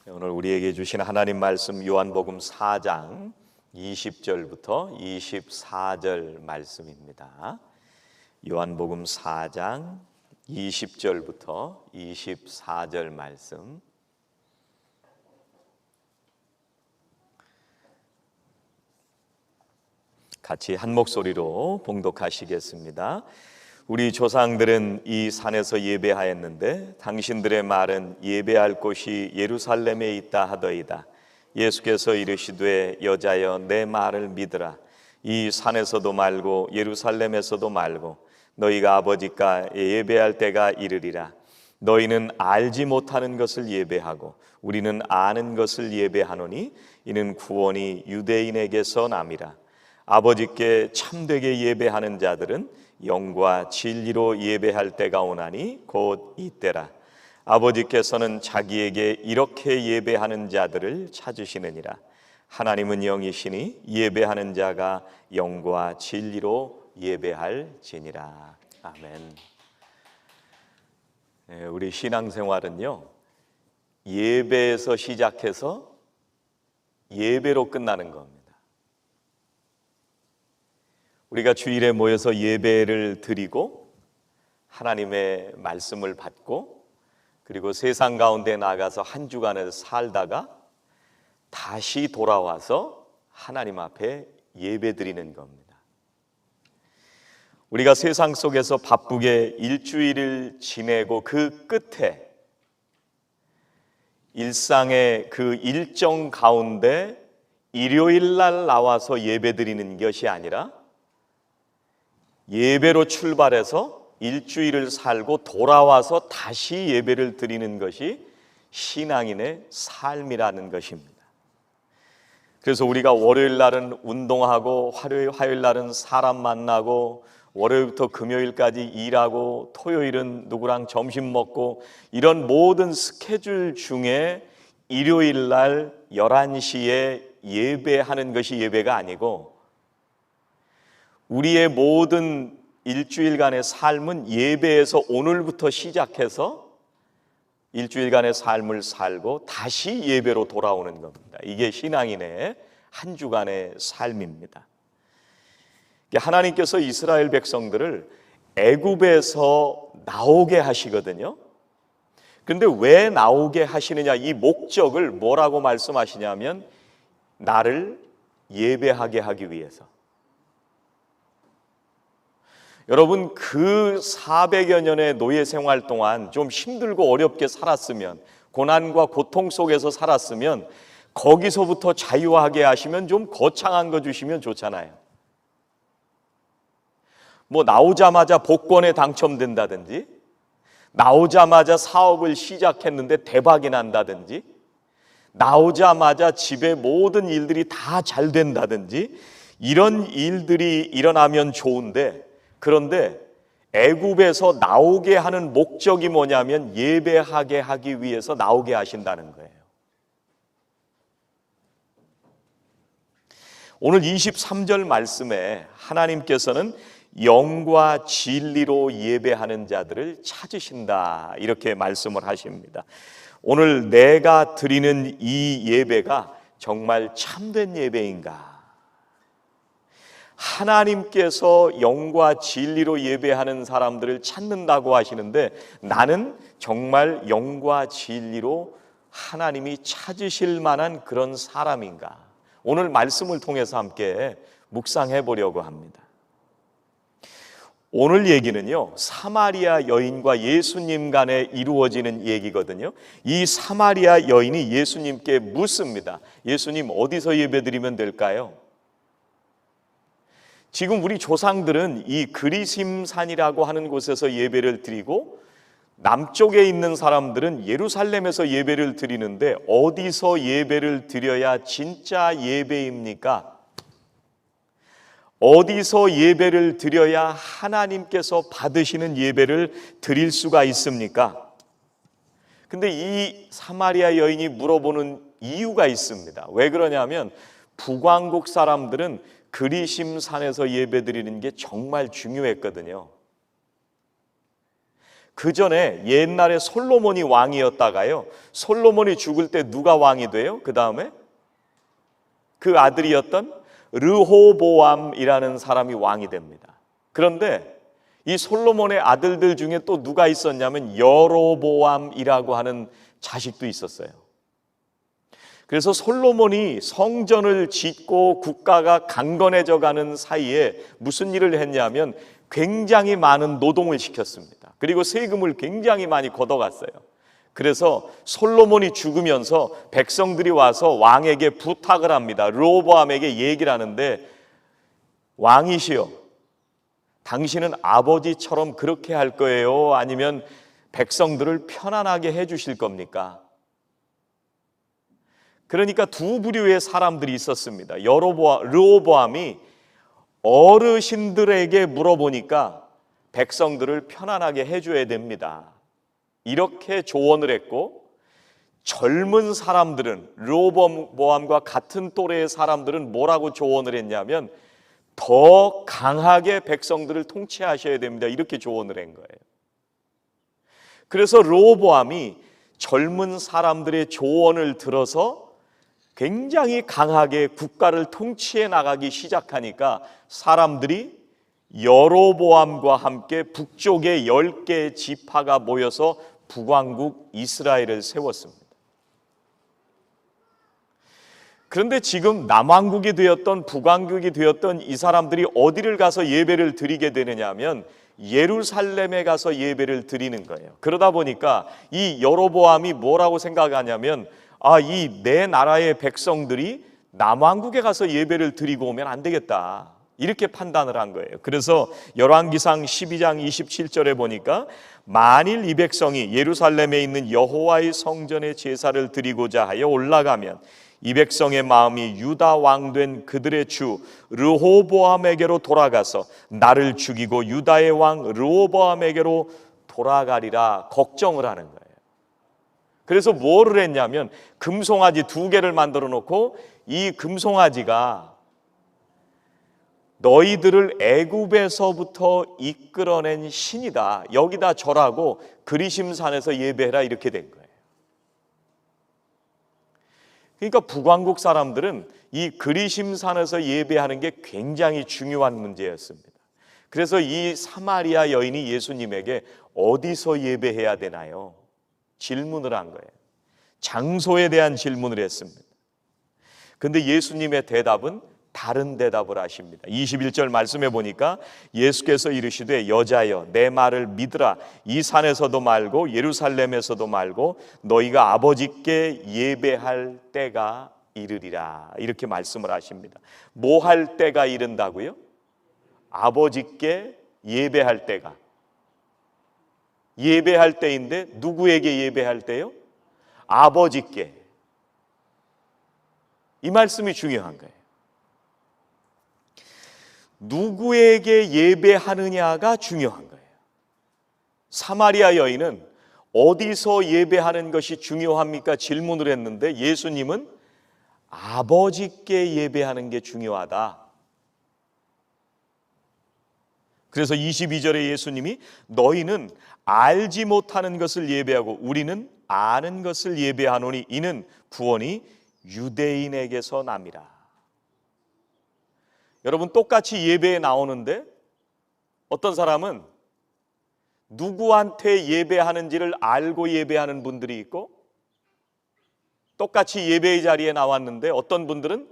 오늘 우리에게 주신 하나님 말씀 요한복음 4장 20절부터 24절 말씀입니다. 요한복음 4장 20절부터 24절 말씀. 같이 한 목소리로 봉독하시겠습니다. 우리 조상들은 이 산에서 예배하였는데 당신들의 말은 예배할 곳이 예루살렘에 있다 하더이다. 예수께서 이르시되 여자여 내 말을 믿으라. 이 산에서도 말고 예루살렘에서도 말고 너희가 아버지께 예배할 때가 이르리라. 너희는 알지 못하는 것을 예배하고 우리는 아는 것을 예배하노니 이는 구원이 유대인에게서 남이라. 아버지께 참되게 예배하는 자들은 영과 진리로 예배할 때가 오나니 곧 이때라. 아버지께서는 자기에게 이렇게 예배하는 자들을 찾으시느니라. 하나님은 영이시니 예배하는 자가 영과 진리로 예배할지니라. 아멘. 우리 신앙생활은요, 예배에서 시작해서 예배로 끝나는 겁니다. 우리가 주일에 모여서 예배를 드리고 하나님의 말씀을 받고 그리고 세상 가운데 나가서 한 주간을 살다가 다시 돌아와서 하나님 앞에 예배 드리는 겁니다. 우리가 세상 속에서 바쁘게 일주일을 지내고 그 끝에 일상의 그 일정 가운데 일요일 날 나와서 예배 드리는 것이 아니라 예배로 출발해서 일주일을 살고 돌아와서 다시 예배를 드리는 것이 신앙인의 삶이라는 것입니다. 그래서 우리가 월요일 날은 운동하고 화요일 날은 사람 만나고 월요일부터 금요일까지 일하고 토요일은 누구랑 점심 먹고 이런 모든 스케줄 중에 일요일 날 11시에 예배하는 것이 예배가 아니고 우리의 모든 일주일간의 삶은 예배에서 오늘부터 시작해서 일주일간의 삶을 살고 다시 예배로 돌아오는 겁니다. 이게 신앙인의 한 주간의 삶입니다. 하나님께서 이스라엘 백성들을 애굽에서 나오게 하시거든요. 그런데 왜 나오게 하시느냐, 이 목적을 뭐라고 말씀하시냐면 나를 예배하게 하기 위해서. 여러분, 그 400여 년의 노예 생활 동안 좀 힘들고 어렵게 살았으면, 고난과 고통 속에서 살았으면 거기서부터 자유하게 하시면 좀 거창한 거 주시면 좋잖아요. 뭐 나오자마자 복권에 당첨된다든지, 나오자마자 사업을 시작했는데 대박이 난다든지, 나오자마자 집에 모든 일들이 다 잘 된다든지, 이런 일들이 일어나면 좋은데, 그런데 애굽에서 나오게 하는 목적이 뭐냐면 예배하게 하기 위해서 나오게 하신다는 거예요. 오늘 23절 말씀에 하나님께서는 영과 진리로 예배하는 자들을 찾으신다, 이렇게 말씀을 하십니다. 오늘 내가 드리는 이 예배가 정말 참된 예배인가? 하나님께서 영과 진리로 예배하는 사람들을 찾는다고 하시는데 나는 정말 영과 진리로 하나님이 찾으실 만한 그런 사람인가? 오늘 말씀을 통해서 함께 묵상해 보려고 합니다. 오늘 얘기는요, 사마리아 여인과 예수님 간에 이루어지는 얘기거든요. 이 사마리아 여인이 예수님께 묻습니다. 예수님, 어디서 예배드리면 될까요? 지금 우리 조상들은 이 그리심산이라고 하는 곳에서 예배를 드리고 남쪽에 있는 사람들은 예루살렘에서 예배를 드리는데 어디서 예배를 드려야 진짜 예배입니까? 어디서 예배를 드려야 하나님께서 받으시는 예배를 드릴 수가 있습니까? 근데 이 사마리아 여인이 물어보는 이유가 있습니다. 왜 그러냐면 북왕국 사람들은 그리심산에서 예배드리는 게 정말 중요했거든요. 그 전에 옛날에 솔로몬이 왕이었다가요, 솔로몬이 죽을 때 누가 왕이 돼요? 그 다음에 그 아들이었던 르호보암이라는 사람이 왕이 됩니다. 그런데 이 솔로몬의 아들들 중에 또 누가 있었냐면 여로보암이라고 하는 자식도 있었어요. 그래서 솔로몬이 성전을 짓고 국가가 강건해져 가는 사이에 무슨 일을 했냐면 굉장히 많은 노동을 시켰습니다. 그리고 세금을 굉장히 많이 걷어갔어요. 그래서 솔로몬이 죽으면서 백성들이 와서 왕에게 부탁을 합니다. 르호보암에게 얘기를 하는데, 왕이시여, 당신은 아버지처럼 그렇게 할 거예요? 아니면 백성들을 편안하게 해 주실 겁니까? 그러니까 두 부류의 사람들이 있었습니다. 르호보암이 어르신들에게 물어보니까 백성들을 편안하게 해줘야 됩니다, 이렇게 조언을 했고, 젊은 사람들은, 르호보암과 같은 또래의 사람들은 뭐라고 조언을 했냐면 더 강하게 백성들을 통치하셔야 됩니다, 이렇게 조언을 한 거예요. 그래서 르호보암이 젊은 사람들의 조언을 들어서 굉장히 강하게 국가를 통치해 나가기 시작하니까 사람들이 여로보암과 함께 북쪽의 10개의 지파가 모여서 북왕국 이스라엘을 세웠습니다. 그런데 지금 남왕국이 되었던 북왕국이 되었던 이 사람들이 어디를 가서 예배를 드리게 되느냐 하면 예루살렘에 가서 예배를 드리는 거예요. 그러다 보니까 이 여로보암이 뭐라고 생각하냐면, 이 내 나라의 백성들이 남왕국에 가서 예배를 드리고 오면 안 되겠다, 이렇게 판단을 한 거예요. 그래서 열왕기상 12장 27절에 보니까 만일 이 백성이 예루살렘에 있는 여호와의 성전에 제사를 드리고자 하여 올라가면 이 백성의 마음이 유다 왕 된 그들의 주 르호보암에게로 돌아가서 나를 죽이고 유다의 왕 르호보암에게로 돌아가리라 걱정을 하는 거예요. 그래서 뭐를 했냐면 금송아지 2개를 만들어 놓고, 이 금송아지가 너희들을 애굽에서부터 이끌어낸 신이다, 여기다 절하고 그리심산에서 예배해라, 이렇게 된 거예요. 그러니까 북왕국 사람들은 이 그리심산에서 예배하는 게 굉장히 중요한 문제였습니다. 그래서 이 사마리아 여인이 예수님에게 어디서 예배해야 되나요? 질문을 한 거예요. 장소에 대한 질문을 했습니다. 근데 예수님의 대답은 다른 대답을 하십니다. 21절 말씀해 보니까 예수께서 이르시되 여자여 내 말을 믿으라. 이 산에서도 말고 예루살렘에서도 말고 너희가 아버지께 예배할 때가 이르리라, 이렇게 말씀을 하십니다. 뭐 할 때가 이른다고요? 아버지께 예배할 때가. 예배할 때인데 누구에게 예배할 때요? 아버지께. 이 말씀이 중요한 거예요. 누구에게 예배하느냐가 중요한 거예요. 사마리아 여인은 어디서 예배하는 것이 중요합니까? 질문을 했는데 예수님은 아버지께 예배하는 게 중요하다. 그래서 22절에 예수님이 너희는 알지 못하는 것을 예배하고 우리는 아는 것을 예배하노니 이는 구원이 유대인에게서 남이라. 여러분, 똑같이 예배에 나오는데 어떤 사람은 누구한테 예배하는지를 알고 예배하는 분들이 있고, 똑같이 예배의 자리에 나왔는데 어떤 분들은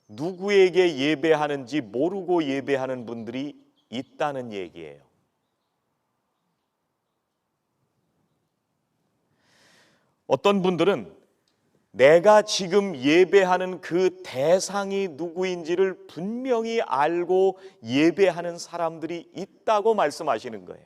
누구에게 예배하는지 모르고 예배하는 분들이 있다는 얘기예요. 어떤 분들은 내가 지금 예배하는 그 대상이 누구인지를 분명히 알고 예배하는 사람들이 있다고 말씀하시는 거예요.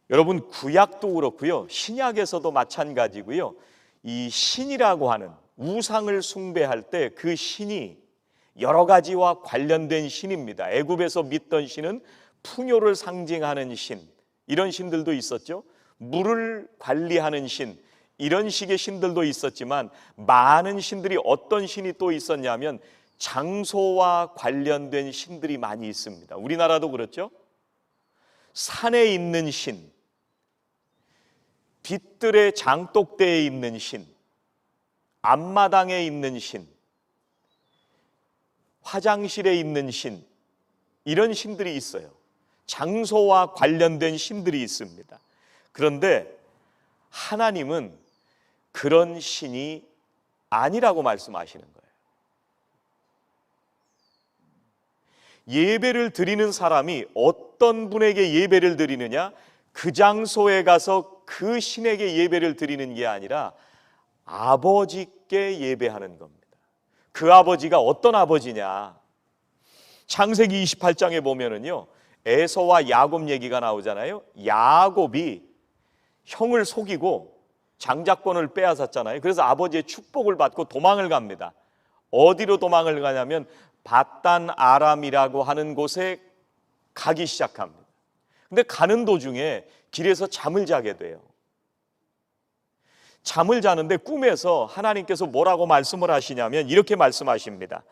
여러분, 구약도 그렇고요, 신약에서도 마찬가지고요. 이 신이라고 하는 우상을 숭배할 때 그 신이 여러 가지와 관련된 신입니다. 애굽에서 믿던 신은 풍요를 상징하는 신, 이런 신들도 있었죠. 물을 관리하는 신, 이런 식의 신들도 있었지만 많은 신들이 어떤 신이 또 있었냐면 장소와 관련된 신들이 많이 있습니다. 우리나라도 그렇죠. 산에 있는 신, 뒤뜰의 장독대에 있는 신, 앞마당에 있는 신, 화장실에 있는 신, 이런 신들이 있어요. 장소와 관련된 신들이 있습니다. 그런데 하나님은 그런 신이 아니라고 말씀하시는 거예요. 예배를 드리는 사람이 어떤 분에게 예배를 드리느냐? 그 장소에 가서 그 신에게 예배를 드리는 게 아니라 아버지께 예배하는 겁니다. 그 아버지가 어떤 아버지냐? 창세기 28장에 보면은요, 에서와 야곱 얘기가 나오잖아요. 야곱이 형을 속이고 장자권을 빼앗았잖아요. 그래서 아버지의 축복을 받고 도망을 갑니다. 어디로 도망을 가냐면 밧단 아람이라고 하는 곳에 가기 시작합니다. 근데 가는 도중에 길에서 잠을 자게 돼요. 잠을 자는데 꿈에서 하나님께서 뭐라고 말씀을 하시냐면 이렇게 말씀하십니다.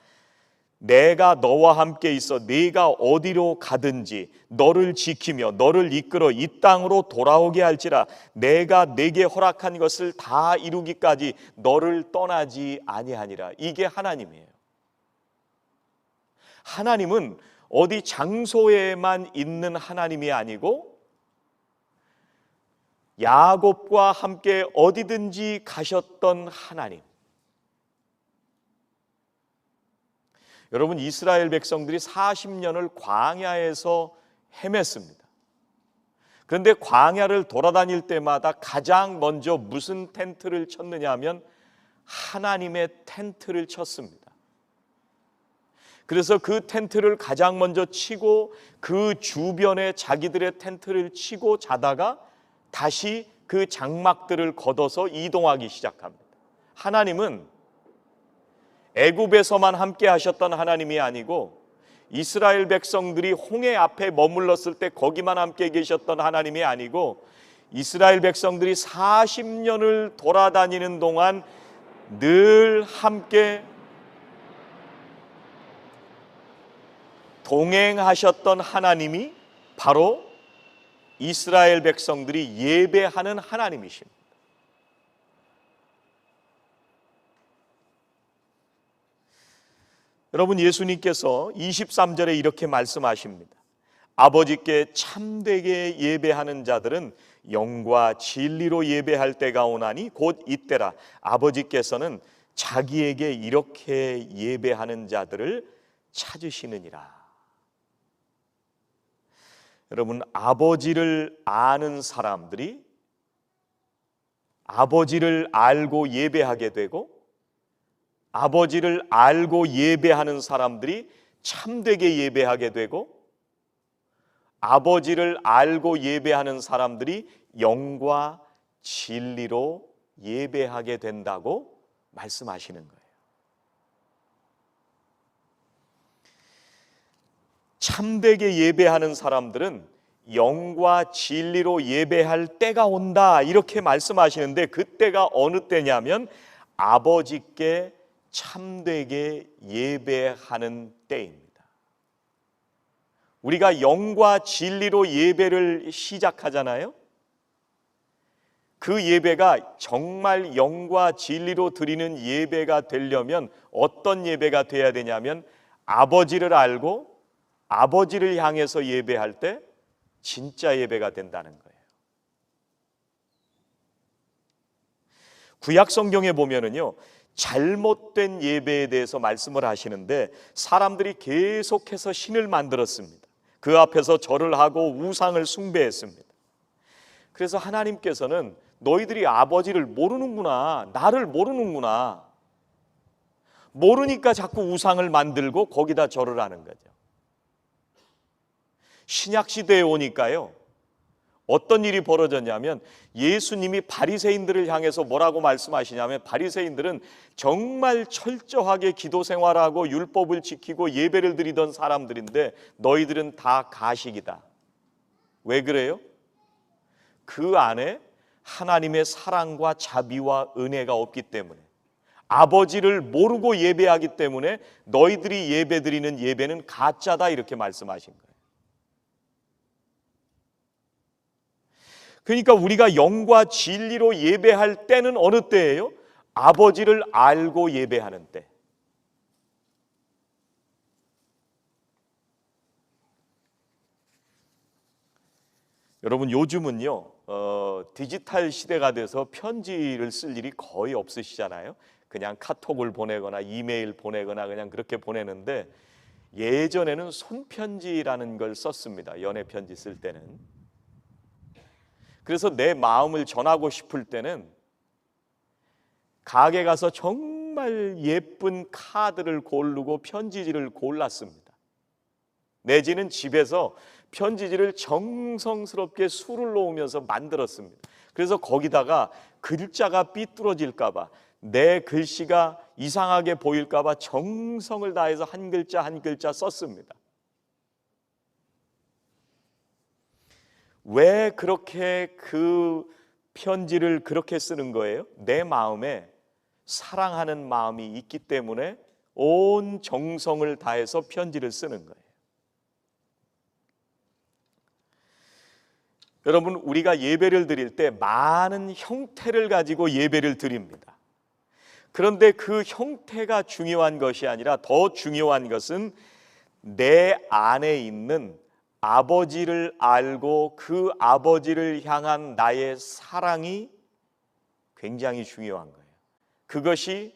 내가 너와 함께 있어 네가 어디로 가든지 너를 지키며 너를 이끌어 이 땅으로 돌아오게 할지라 내가 네게 허락한 것을 다 이루기까지 너를 떠나지 아니하니라. 이게 하나님이에요. 하나님은 어디 장소에만 있는 하나님이 아니고 야곱과 함께 어디든지 가셨던 하나님. 여러분, 이스라엘 백성들이 40년을 광야에서 헤맸습니다. 그런데 광야를 돌아다닐 때마다 가장 먼저 무슨 텐트를 쳤느냐 하면 하나님의 텐트를 쳤습니다. 그래서 그 텐트를 가장 먼저 치고 그 주변에 자기들의 텐트를 치고 자다가 다시 그 장막들을 걷어서 이동하기 시작합니다. 하나님은 애굽에서만 함께 하셨던 하나님이 아니고 이스라엘 백성들이 홍해 앞에 머물렀을 때 거기만 함께 계셨던 하나님이 아니고 이스라엘 백성들이 40년을 돌아다니는 동안 늘 함께 동행하셨던 하나님이 바로 이스라엘 백성들이 예배하는 하나님이십니다. 여러분, 예수님께서 23절에 이렇게 말씀하십니다. 아버지께 참되게 예배하는 자들은 영과 진리로 예배할 때가 오나니 곧 이때라. 아버지께서는 자기에게 이렇게 예배하는 자들을 찾으시느니라. 여러분, 아버지를 아는 사람들이 아버지를 알고 예배하게 되고 아버지를 알고 예배하는 사람들이 참되게 예배하게 되고 아버지를 알고 예배하는 사람들이 영과 진리로 예배하게 된다고 말씀하시는 거예요. 참되게 예배하는 사람들은 영과 진리로 예배할 때가 온다 이렇게 말씀하시는데 그 때가 어느 때냐면 아버지께 참되게 예배하는 때입니다. 우리가 영과 진리로 예배를 시작하잖아요. 그 예배가 정말 영과 진리로 드리는 예배가 되려면 어떤 예배가 돼야 되냐면 아버지를 알고 아버지를 향해서 예배할 때 진짜 예배가 된다는 거예요. 구약 성경에 보면은요, 잘못된 예배에 대해서 말씀을 하시는데 사람들이 계속해서 신을 만들었습니다. 그 앞에서 절을 하고 우상을 숭배했습니다. 그래서 하나님께서는 너희들이 아버지를 모르는구나, 나를 모르는구나, 모르니까 자꾸 우상을 만들고 거기다 절을 하는 거죠. 신약 시대에 오니까요, 어떤 일이 벌어졌냐면 예수님이 바리새인들을 향해서 뭐라고 말씀하시냐면 바리새인들은 정말 철저하게 기도 생활하고 율법을 지키고 예배를 드리던 사람들인데 너희들은 다 가식이다. 왜 그래요? 그 안에 하나님의 사랑과 자비와 은혜가 없기 때문에, 아버지를 모르고 예배하기 때문에 너희들이 예배드리는 예배는 가짜다 이렇게 말씀하신 거예요. 그러니까 우리가 영과 진리로 예배할 때는 어느 때예요? 아버지를 알고 예배하는 때. 여러분, 요즘은요 디지털 시대가 돼서 편지를 쓸 일이 거의 없으시잖아요. 그냥 카톡을 보내거나 이메일 보내거나 그냥 그렇게 보내는데, 예전에는 손편지라는 걸 썼습니다. 연애 편지 쓸 때는. 그래서 내 마음을 전하고 싶을 때는 가게 가서 정말 예쁜 카드를 고르고 편지지를 골랐습니다. 내지는 집에서 편지지를 정성스럽게 술을 놓으면서 만들었습니다. 그래서 거기다가 글자가 삐뚤어질까 봐, 내 글씨가 이상하게 보일까 봐 정성을 다해서 한 글자 한 글자 썼습니다. 왜 그렇게 그 편지를 그렇게 쓰는 거예요? 내 마음에 사랑하는 마음이 있기 때문에 온 정성을 다해서 편지를 쓰는 거예요. 여러분, 우리가 예배를 드릴 때 많은 형태를 가지고 예배를 드립니다. 그런데 그 형태가 중요한 것이 아니라 더 중요한 것은 내 안에 있는 아버지를 알고 그 아버지를 향한 나의 사랑이 굉장히 중요한 거예요. 그것이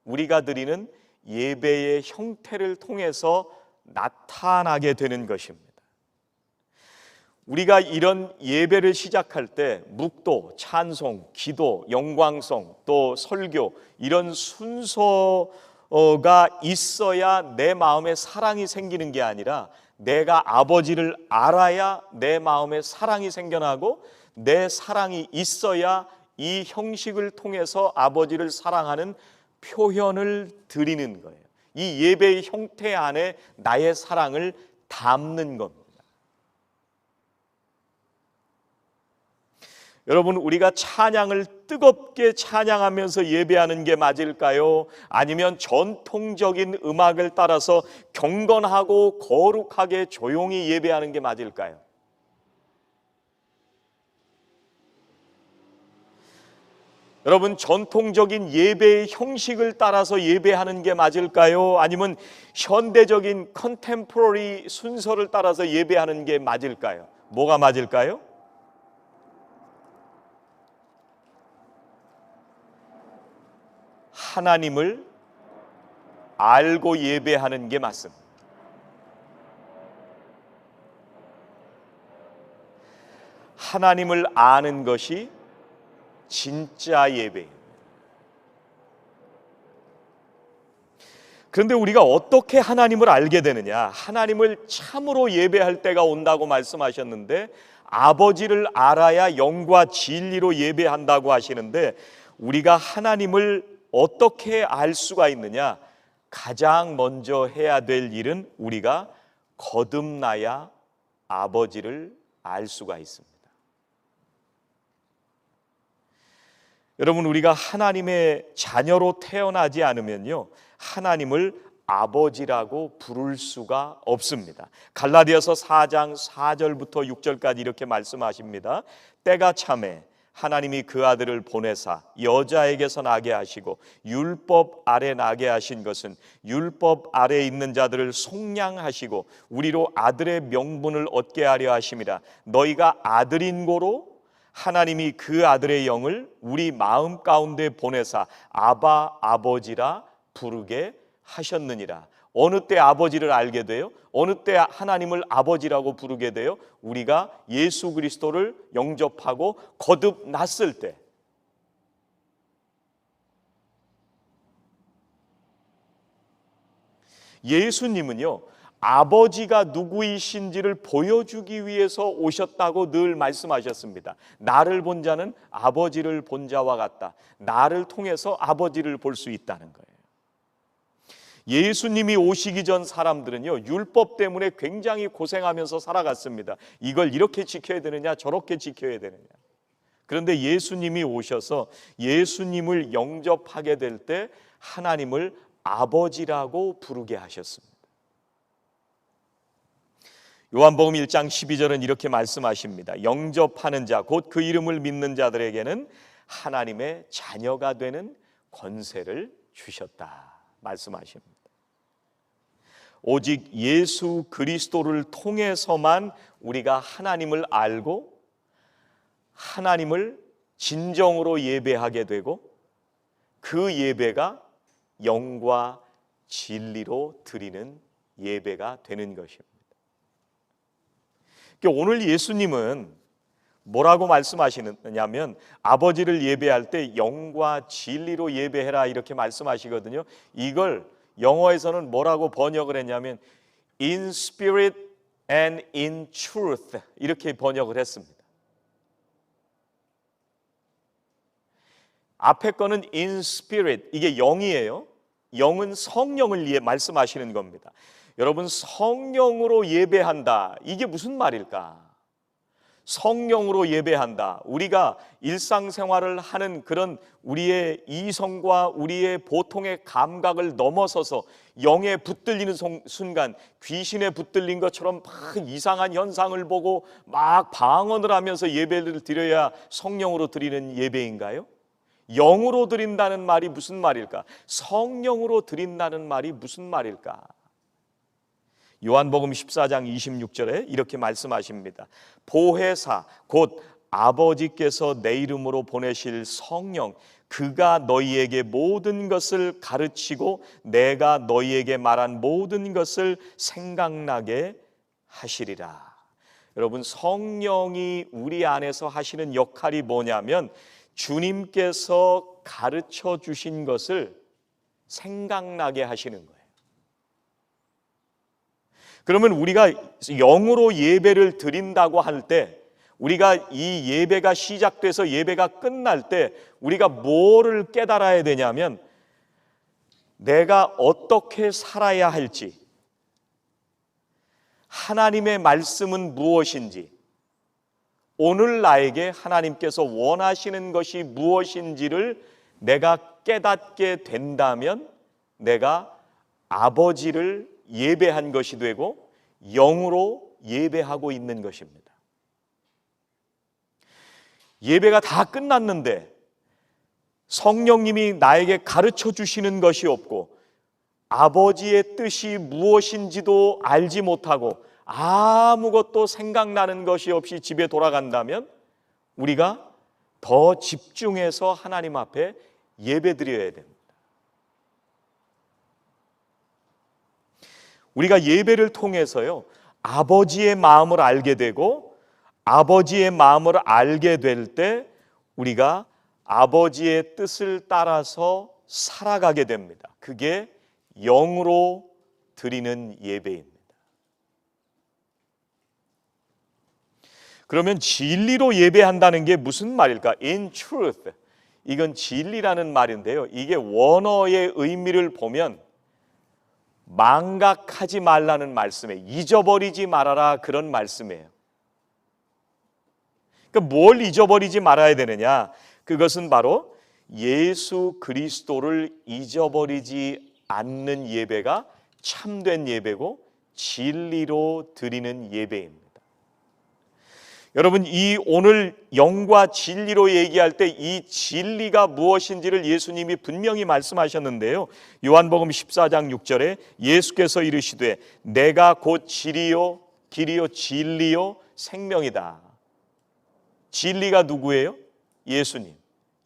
우리가 드리는 예배의 형태를 통해서 나타나게 되는 것입니다. 우리가 이런 예배를 시작할 때 묵도, 찬송, 기도, 영광송, 또 설교, 이런 순서가 있어야 내 마음에 사랑이 생기는 게 아니라, 내가 아버지를 알아야 내 마음에 사랑이 생겨나고, 내 사랑이 있어야 이 형식을 통해서 아버지를 사랑하는 표현을 드리는 거예요. 이 예배의 형태 안에 나의 사랑을 담는 겁니다. 여러분, 우리가 찬양을 뜨겁게 찬양하면서 예배하는 게 맞을까요? 아니면 전통적인 음악을 따라서 경건하고 거룩하게 조용히 예배하는 게 맞을까요? 여러분, 전통적인 예배의 형식을 따라서 예배하는 게 맞을까요? 아니면 현대적인 컨템포러리 순서를 따라서 예배하는 게 맞을까요? 뭐가 맞을까요? 하나님을 알고 예배하는 게 맞습니다. 하나님을 아는 것이 진짜 예배입니다. 그런데 우리가 어떻게 하나님을 알게 되느냐? 하나님을 참으로 예배할 때가 온다고 말씀하셨는데, 아버지를 알아야 영과 진리로 예배한다고 하시는데, 우리가 하나님을 어떻게 알 수가 있느냐? 가장 먼저 해야 될 일은 우리가 거듭나야 아버지를 알 수가 있습니다. 여러분, 우리가 하나님의 자녀로 태어나지 않으면요, 하나님을 아버지라고 부를 수가 없습니다. 갈라디아서 4장 4절부터 6절까지 이렇게 말씀하십니다. 때가 차매 하나님이 그 아들을 보내사 여자에게서 나게 하시고 율법 아래 나게 하신 것은 율법 아래 있는 자들을 속량하시고 우리로 아들의 명분을 얻게 하려 하심이라. 너희가 아들인 고로 하나님이 그 아들의 영을 우리 마음 가운데 보내사 아바 아버지라 부르게 하셨느니라. 어느 때 아버지를 알게 돼요? 어느 때 하나님을 아버지라고 부르게 돼요? 우리가 예수 그리스도를 영접하고 거듭났을 때. 예수님은요, 아버지가 누구이신지를 보여주기 위해서 오셨다고 늘 말씀하셨습니다. 나를 본 자는 아버지를 본 자와 같다. 나를 통해서 아버지를 볼 수 있다는 거예요. 예수님이 오시기 전 사람들은요, 율법 때문에 굉장히 고생하면서 살아갔습니다. 이걸 이렇게 지켜야 되느냐, 저렇게 지켜야 되느냐. 그런데 예수님이 오셔서 예수님을 영접하게 될 때 하나님을 아버지라고 부르게 하셨습니다. 요한복음 1장 12절은 이렇게 말씀하십니다. 영접하는 자, 곧 그 이름을 믿는 자들에게는 하나님의 자녀가 되는 권세를 주셨다 말씀하십니다. 오직 예수 그리스도를 통해서만 우리가 하나님을 알고 하나님을 진정으로 예배하게 되고 그 예배가 영과 진리로 드리는 예배가 되는 것입니다. 오늘 예수님은 뭐라고 말씀하시느냐면 아버지를 예배할 때 영과 진리로 예배해라 이렇게 말씀하시거든요. 이걸 영어에서는 뭐라고 번역을 했냐면 in spirit and in truth 이렇게 번역을 했습니다. 앞에 거는 in spirit, 이게 영이에요. 영은 성령을 말씀하시는 겁니다. 여러분, 성령으로 예배한다, 이게 무슨 말일까? 성령으로 예배한다, 우리가 일상생활을 하는 그런 우리의 이성과 우리의 보통의 감각을 넘어서서 영에 붙들리는 순간 귀신에 붙들린 것처럼 막 이상한 현상을 보고 막 방언을 하면서 예배를 드려야 성령으로 드리는 예배인가요? 영으로 드린다는 말이 무슨 말일까? 성령으로 드린다는 말이 무슨 말일까? 요한복음 14장 26절에 이렇게 말씀하십니다. 보혜사 곧 아버지께서 내 이름으로 보내실 성령, 그가 너희에게 모든 것을 가르치고 내가 너희에게 말한 모든 것을 생각나게 하시리라. 여러분, 성령이 우리 안에서 하시는 역할이 뭐냐면 주님께서 가르쳐 주신 것을 생각나게 하시는 거예요. 그러면 우리가 영으로 예배를 드린다고 할 때, 우리가 이 예배가 시작돼서 예배가 끝날 때 우리가 뭐를 깨달아야 되냐면 내가 어떻게 살아야 할지, 하나님의 말씀은 무엇인지, 오늘 나에게 하나님께서 원하시는 것이 무엇인지를 내가 깨닫게 된다면 내가 아버지를 예배한 것이 되고 영으로 예배하고 있는 것입니다. 예배가 다 끝났는데 성령님이 나에게 가르쳐 주시는 것이 없고 아버지의 뜻이 무엇인지도 알지 못하고 아무것도 생각나는 것이 없이 집에 돌아간다면 우리가 더 집중해서 하나님 앞에 예배드려야 됩니다. 우리가 예배를 통해서요, 아버지의 마음을 알게 되고 아버지의 마음을 알게 될 때 우리가 아버지의 뜻을 따라서 살아가게 됩니다. 그게 영으로 드리는 예배입니다. 그러면 진리로 예배한다는 게 무슨 말일까? In truth. 이건 진리라는 말인데요. 이게 원어의 의미를 보면 망각하지 말라는 말씀이에요. 잊어버리지 말아라, 그런 말씀이에요. 그러니까 뭘 잊어버리지 말아야 되느냐? 그것은 바로 예수 그리스도를 잊어버리지 않는 예배가 참된 예배고 진리로 드리는 예배입니다. 여러분, 이 오늘 영과 진리로 얘기할 때 이 진리가 무엇인지를 예수님이 분명히 말씀하셨는데요. 요한복음 14장 6절에 예수께서 이르시되 내가 곧 진리요 길이요 진리요 생명이다. 진리가 누구예요? 예수님.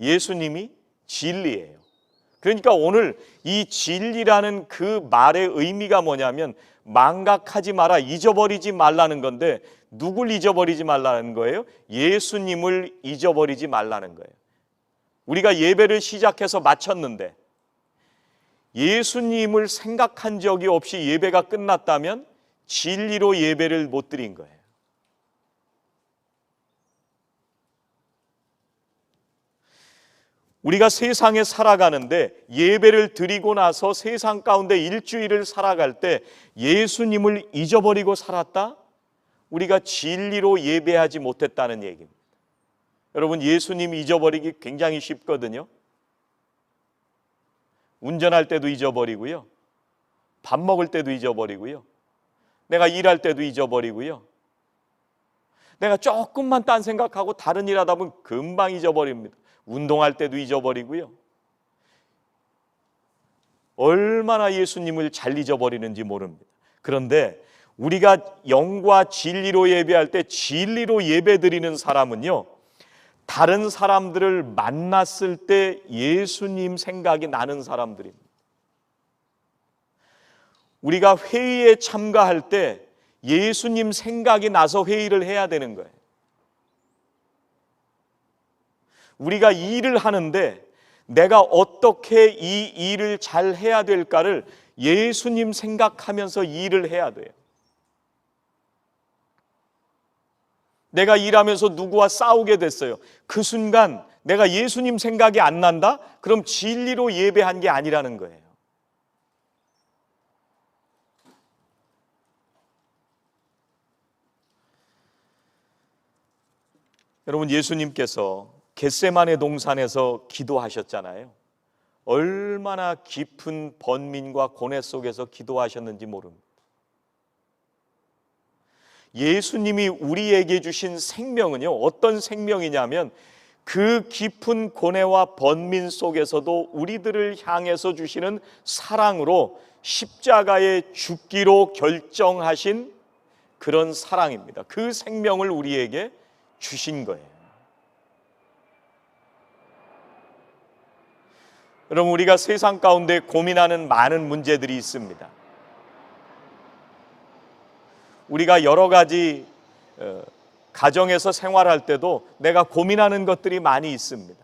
예수님이 진리예요. 그러니까 오늘 이 진리라는 그 말의 의미가 뭐냐면 망각하지 마라, 잊어버리지 말라는 건데 누굴 잊어버리지 말라는 거예요? 예수님을 잊어버리지 말라는 거예요. 우리가 예배를 시작해서 마쳤는데 예수님을 생각한 적이 없이 예배가 끝났다면 진리로 예배를 못 드린 거예요. 우리가 세상에 살아가는데 예배를 드리고 나서 세상 가운데 일주일을 살아갈 때 예수님을 잊어버리고 살았다? 우리가 진리로 예배하지 못했다는 얘기입니다. 여러분, 예수님 잊어버리기 굉장히 쉽거든요. 운전할 때도 잊어버리고요. 밥 먹을 때도 잊어버리고요. 내가 일할 때도 잊어버리고요. 내가 조금만 딴 생각하고 다른 일 하다 보면 금방 잊어버립니다. 운동할 때도 잊어버리고요. 얼마나 예수님을 잘 잊어버리는지 모릅니다. 그런데 우리가 영과 진리로 예배할 때 진리로 예배드리는 사람은요, 다른 사람들을 만났을 때 예수님 생각이 나는 사람들입니다. 우리가 회의에 참가할 때 예수님 생각이 나서 회의를 해야 되는 거예요. 우리가 일을 하는데 내가 어떻게 이 일을 잘 해야 될까를 예수님 생각하면서 일을 해야 돼요. 내가 일하면서 누구와 싸우게 됐어요. 그 순간 내가 예수님 생각이 안 난다? 그럼 진리로 예배한 게 아니라는 거예요. 여러분, 예수님께서 겟세마네 동산에서 기도하셨잖아요. 얼마나 깊은 번민과 고뇌 속에서 기도하셨는지 모릅니다. 예수님이 우리에게 주신 생명은요, 어떤 생명이냐면 그 깊은 고뇌와 번민 속에서도 우리들을 향해서 주시는 사랑으로 십자가에 죽기로 결정하신 그런 사랑입니다. 그 생명을 우리에게 주신 거예요. 여러분, 우리가 세상 가운데 고민하는 많은 문제들이 있습니다. 우리가 여러 가지 가정에서 생활할 때도 내가 고민하는 것들이 많이 있습니다.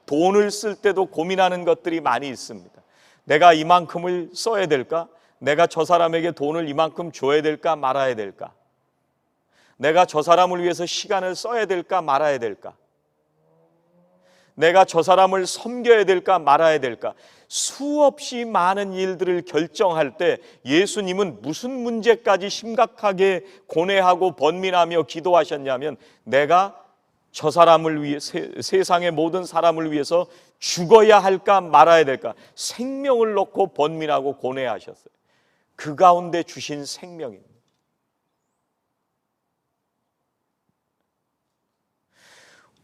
돈을 쓸 때도 고민하는 것들이 많이 있습니다. 내가 이만큼을 써야 될까? 내가 저 사람에게 돈을 이만큼 줘야 될까 말아야 될까? 내가 저 사람을 위해서 시간을 써야 될까 말아야 될까? 내가 저 사람을 섬겨야 될까 말아야 될까? 수없이 많은 일들을 결정할 때 예수님은 무슨 문제까지 심각하게 고뇌하고 번민하며 기도하셨냐면, 내가 저 사람을 위해, 세상의 모든 사람을 위해서 죽어야 할까 말아야 될까, 생명을 놓고 번민하고 고뇌하셨어요. 그 가운데 주신 생명입니다.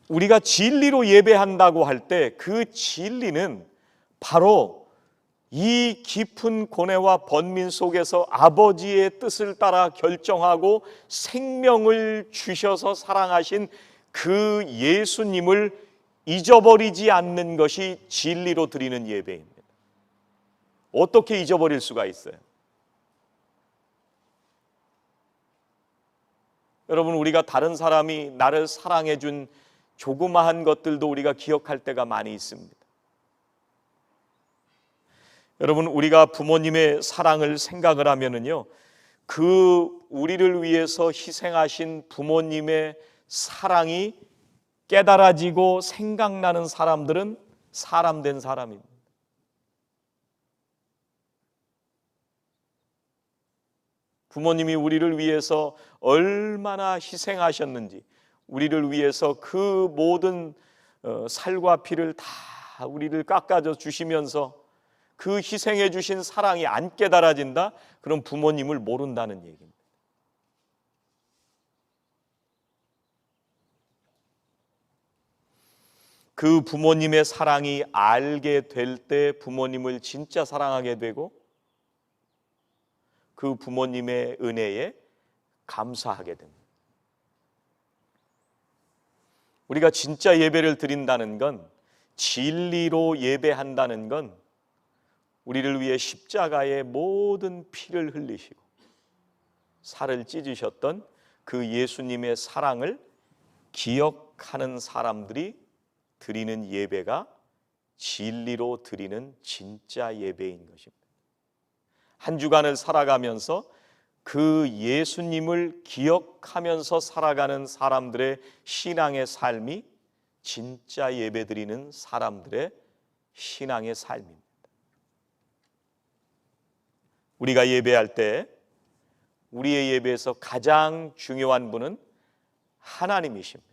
우리가 진리로 예배한다고 할 때 그 진리는 바로 이 깊은 고뇌와 번민 속에서 아버지의 뜻을 따라 결정하고 생명을 주셔서 사랑하신 그 예수님을 잊어버리지 않는 것이 진리로 드리는 예배입니다. 어떻게 잊어버릴 수가 있어요? 여러분, 우리가 다른 사람이 나를 사랑해 준 조그마한 것들도 우리가 기억할 때가 많이 있습니다. 여러분, 우리가 부모님의 사랑을 생각을 하면은요, 그 우리를 위해서 희생하신 부모님의 사랑이 깨달아지고 생각나는 사람들은 사람 된 사람입니다. 부모님이 우리를 위해서 얼마나 희생하셨는지, 우리를 위해서 그 모든 살과 피를 다 우리를 깎아줘 주시면서 그 희생해 주신 사랑이 안 깨달아진다? 그럼 부모님을 모른다는 얘기입니다. 그 부모님의 사랑이 알게 될 때 부모님을 진짜 사랑하게 되고 그 부모님의 은혜에 감사하게 됩니다. 우리가 진짜 예배를 드린다는 건, 진리로 예배한다는 건 우리를 위해 십자가의 모든 피를 흘리시고 살을 찢으셨던 그 예수님의 사랑을 기억하는 사람들이 드리는 예배가 진리로 드리는 진짜 예배인 것입니다. 한 주간을 살아가면서 그 예수님을 기억하면서 살아가는 사람들의 신앙의 삶이 진짜 예배드리는 사람들의 신앙의 삶입니다. 우리가 예배할 때 우리의 예배에서 가장 중요한 분은 하나님이십니다.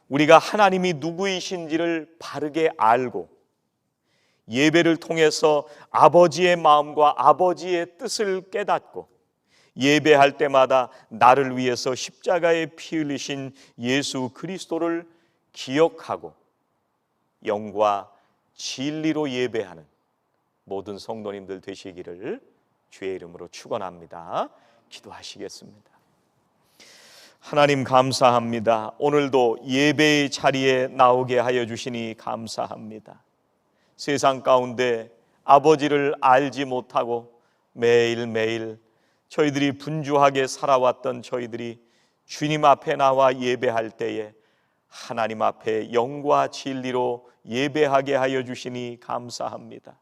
우리가 하나님이 누구이신지를 바르게 알고 예배를 통해서 아버지의 마음과 아버지의 뜻을 깨닫고 예배할 때마다 나를 위해서 십자가에 피 흘리신 예수 그리스도를 기억하고 영과 진리로 예배하는 모든 성도님들 되시기를 주의 이름으로 축원합니다. 기도하시겠습니다. 하나님 감사합니다. 오늘도 예배의 자리에 나오게 하여 주시니 감사합니다. 세상 가운데 아버지를 알지 못하고 매일매일 저희들이 분주하게 살아왔던 저희들이 주님 앞에 나와 예배할 때에 하나님 앞에 영과 진리로 예배하게 하여 주시니 감사합니다.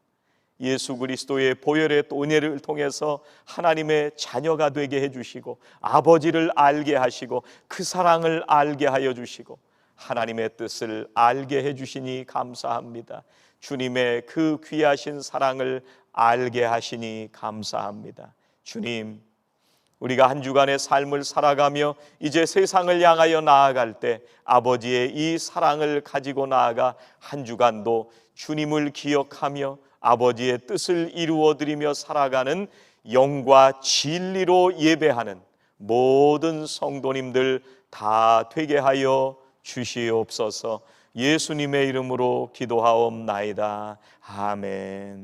예수 그리스도의 보혈의 은혜를 통해서 하나님의 자녀가 되게 해주시고 아버지를 알게 하시고 그 사랑을 알게 하여 주시고 하나님의 뜻을 알게 해주시니 감사합니다. 주님의 그 귀하신 사랑을 알게 하시니 감사합니다. 주님, 우리가 한 주간의 삶을 살아가며 이제 세상을 향하여 나아갈 때 아버지의 이 사랑을 가지고 나아가 한 주간도 주님을 기억하며 아버지의 뜻을 이루어드리며 살아가는 영과 진리로 예배하는 모든 성도님들 다 되게 하여 주시옵소서. 예수님의 이름으로 기도하옵나이다. 아멘.